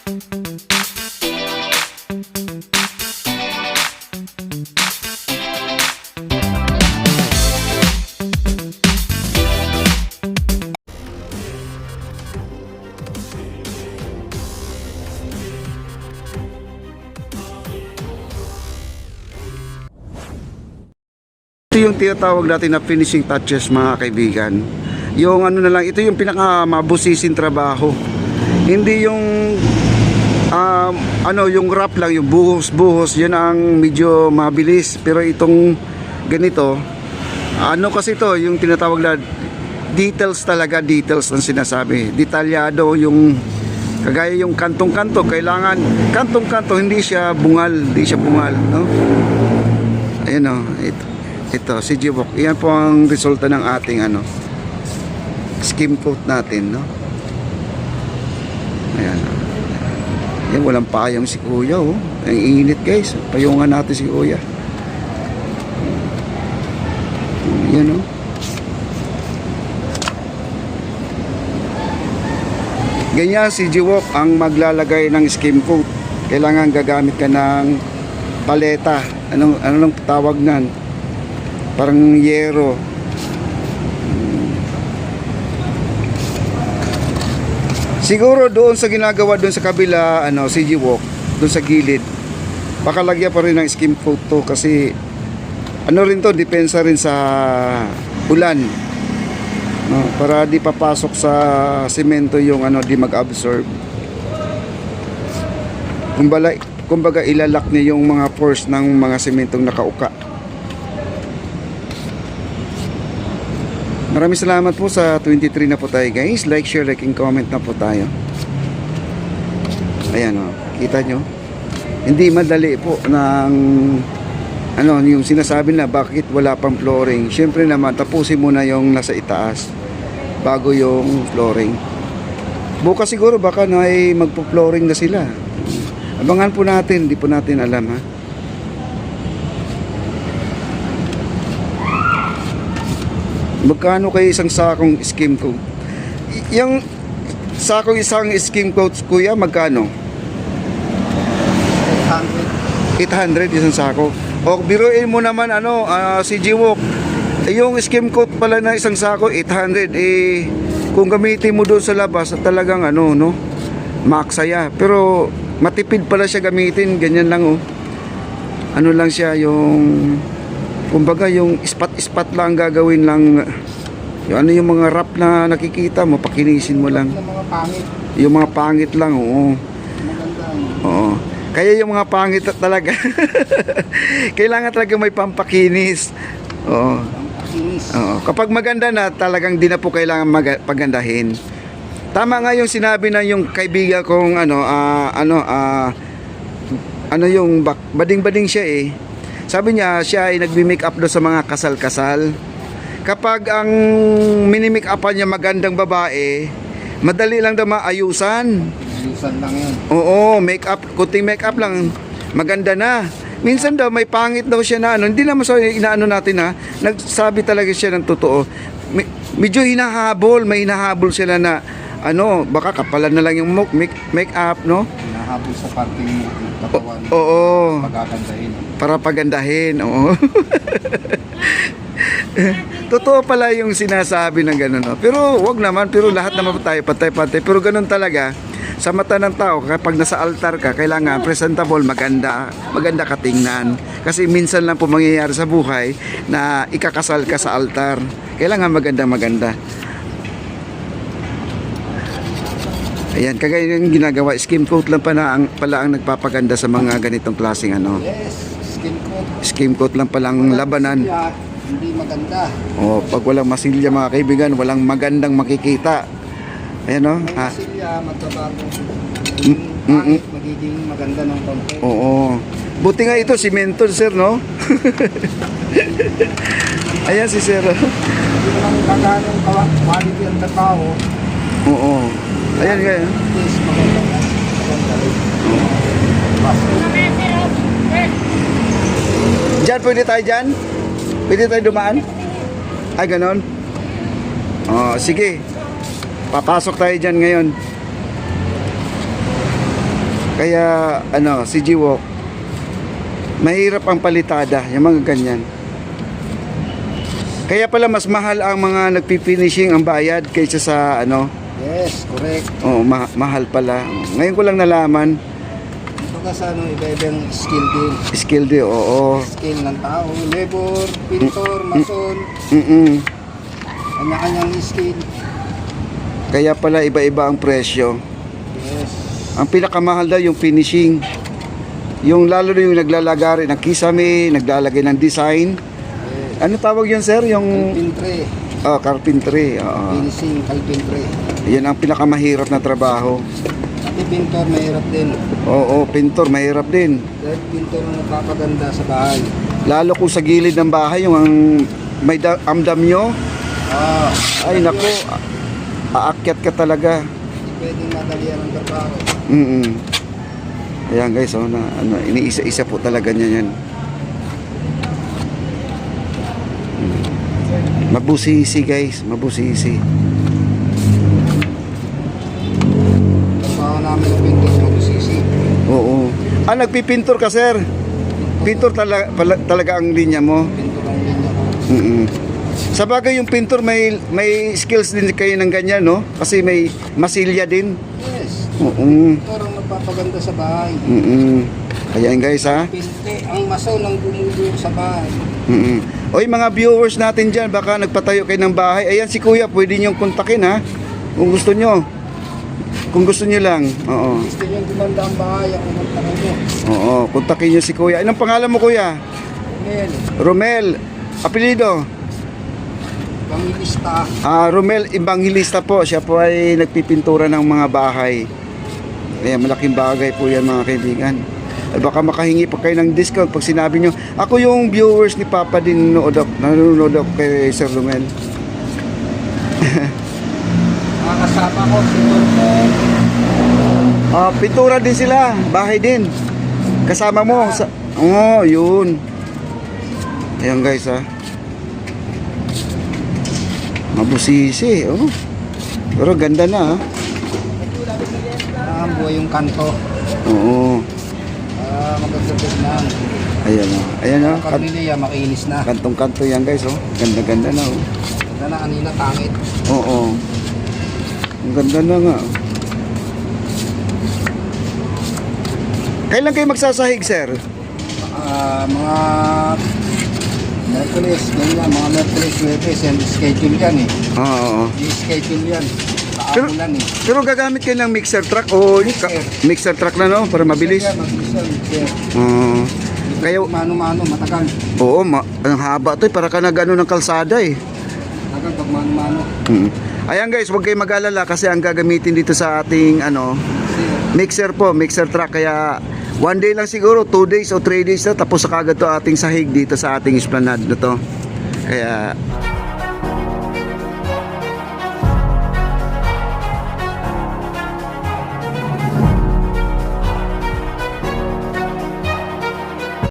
Ito yung tinatawag natin na finishing touches, mga kaibigan. Yung ano na lang, ito yung pinakamabusising trabaho. Hindi yung yung wrap lang, yung buhos-buhos, yan ang medyo mabilis. Pero itong ganito, kasi ito, yung tinatawag na details talaga, details ang sinasabi. Detalyado yung kagaya yung kantong-kanto, kailangan kantong-kanto, hindi siya bungal, no? Ayun o, ito si Jibok. Iyan po ang resulta ng ating skim coat natin, no? Ayan. Yan, walang payong si Kuya, oh. Ang init, guys. Payungan natin si Kuya. Yan, oh. Ganyan si Jibok ang maglalagay ng skim coat. Kailangan gagamit ka ng paleta. Anong tawag nan? Parang yero. Siguro doon sa ginagawa doon sa kabila, CG Walk, doon sa gilid, baka lagyan pa rin ng skim coat to kasi rin to, depensa rin sa ulan, no? Para di papasok sa semento yung di mag-absorb. Kumbaga ilalak niya yung mga pores ng mga sementong nakauka. Maraming salamat po sa 23 na po tayo, guys. Like, share, like, and comment na po tayo. Ayan, o. Kita nyo? Hindi madali po ng yung sinasabi na bakit wala pang flooring. Siyempre naman, tapusin muna yung nasa itaas bago yung flooring. Bukas siguro baka na ay magpo-flooring na sila. Abangan po natin, hindi po natin alam, ha. Magkano kayo isang sakong skim coat? Yung sakong isang skim coat, Kuya, magkano? 800 isang sako. O biruin mo naman si Jiwok. Yung skim coat pala na isang sako 800, kung gamitin mo doon sa labas talagang maksaya. Pero matipid pala siya gamitin, ganyan lang, oh. Lang siya, yung kumbaga yung ispat-ispat lang gagawin lang. Yung mga wrap na nakikita mo, pakinisin mo lang. Yung mga pangit lang, oo. Oo. Kaya yung mga pangit talaga kailangan talaga may pampakinis. Oo. Oo. Kapag maganda na, talagang di na po kailangan pagandahin. Tama nga yung sinabi na yung kaibigan kong yung bading-bading siya, eh. Sabi niya, siya ay nagbi-make up doon sa mga kasal-kasal. Kapag ang mini-make upan niya magandang babae, madali lang daw maayusan. Ayusan lang yan. Oo, make up, kunting make up lang, maganda na. Minsan daw may pangit daw siya na hindi naman sa inaano natin, ha. Nagsabi talaga siya ng totoo. Medyo may hinahabol sila na baka kapalan na lang yung make up, no? Hinahabol sa parting katawan. Oo. Pagagandahin. Para pagandahin, oo. Totoo pala yung sinasabi ng gano'n, no? Pero wag naman, pero lahat naman tayo patay-patay. Pero gano'n talaga, sa mata ng tao, kapag nasa altar ka, kailangan presentable, maganda ka tingnan. Kasi minsan lang po mangyayari sa buhay na ikakasal ka sa altar. Kailangan maganda. Ayan, kagaya yung ginagawa, skim coat lang pala ang nagpapaganda sa mga ganitong klaseng Yes, skim coat lang palang labanan. Hindi maganda. Pag walang masilya, mga kaibigan, walang magandang makikita. Ayan, no? Masilya, magtrabaho. Magiging maganda ng konti. Oo. Buti nga ito, simento, sir, no? Ayan si sir. Hindi naman kaganong quality ang trabaho. Oo. Ayan, kaya. Yes, maganda. Diyan, pwede tayo dyan? Pwede tayo dumaan? Ay, ganon? Sige. Papasok tayo dyan ngayon. Kaya ano, si Jiwok, mahirap ang palitada, yung mga ganyan. Kaya pala mas mahal ang mga nagpifinishing ang bayad kaysa sa ano. Yes, correct. Oh, mahal pala. Ngayon ko lang nalaman. Ito kasi ano, iba-ibang skill din. Skill di, oo. Skill ng tao, labor, pintor, mason, Mm-mm. kanya-kanyang skill. Kaya pala iba-iba ang presyo. Yes. Ang pinakamahal daw yung finishing. Yung lalo na yung naglalagari ng kisame, naglalagay ng design. Yes. Ano tawag yun, sir? Yung Carpentry, carpentry. Oo. finishing, carpentry. Yan ang pinakamahirap na trabaho. Pati pintor, mahirap din. Oo, pintor, mahirap din. Dahil pintor ang nagpapaganda sa bahay. Lalo kung sa gilid ng bahay, yung ang may amdam nyo, Ah, ay naku, aakyat ka talaga. hindi pwedeng madalian ang trabaho. Ayan guys, oh, iniisa-isa po talaga niya yan. Mabusisi guys, mabusisi. Trabaho namin ng pintor, mag-sisi. Oo. Nagpipintor ka, sir? Pintor talaga ang linya mo? Pintor ang linya ko. Sa bagay yung pintor may skills din kayo ng ganyan, no? Kasi may masilya din. Yes. Oo. Pintor ang magpapaganda sa bahay. Ayan guys, ha? Pinte ang mason ang gumugulo sa bahay. Oy, mga viewers natin dyan, baka nagpatayo kayo ng bahay. Ayan si Kuya, pwede niyong kontakin, ha? Kung gusto nyo. Kung gusto nyo lang. Oo. Gusto nyo gumanda ang bahay, ang kumuntakin nyo. Oo, kontakin nyo si Kuya. Anong pangalan mo, Kuya? Ngayon, Romel. Apelido? pangilista. Romel Evangelista po. Siya po ay nagpipintura ng mga bahay. Kaya malaking bagay po yan, mga kaibigan. Ay baka makahingi pa kayo ng discount pag sinabi nyo. Ako yung viewers ni Papa din nanonood ako kay Sir Romel. Makakasama ko si Norman. Pintura din sila. Bahay din. Kasama mo. Yun. Ayan guys, ha. Mabusisi, oh. Pero ganda na, ha. Ang buhay yung kanto. Oo. Maganda tignan. Ayan, oh. Ayan, oh. Ang karniliya, makinis na. Kantong-kanto yan, guys, oh. Ganda-ganda na, oh. Ganda na kanina, tangit. Oo. Ang ganda na nga. Kailan kayo magsasahig, sir? Mga Merkulis, ganyan, mga Merkulis, Webes, yan, schedule yan eh. Oo. I-schedule yan. Pero, Kaapulan eh. pero gagamit kayo ng mixer truck o mixer truck na, no? Para mabilis. Yan, mag-mixer, mixer. Oo. Kaya, Mano-mano, matagal. oo, ang haba to, para ka nag-ano ng kalsada, eh. Matagal pag mano-mano. Ayan guys, huwag kayong mag-alala kasi ang gagamitin dito sa ating mixer po, mixer truck. Kaya one day lang siguro, 2 days o 3 days na tapos sa kagad to ating sahig dito sa ating esplanade na to. Kaya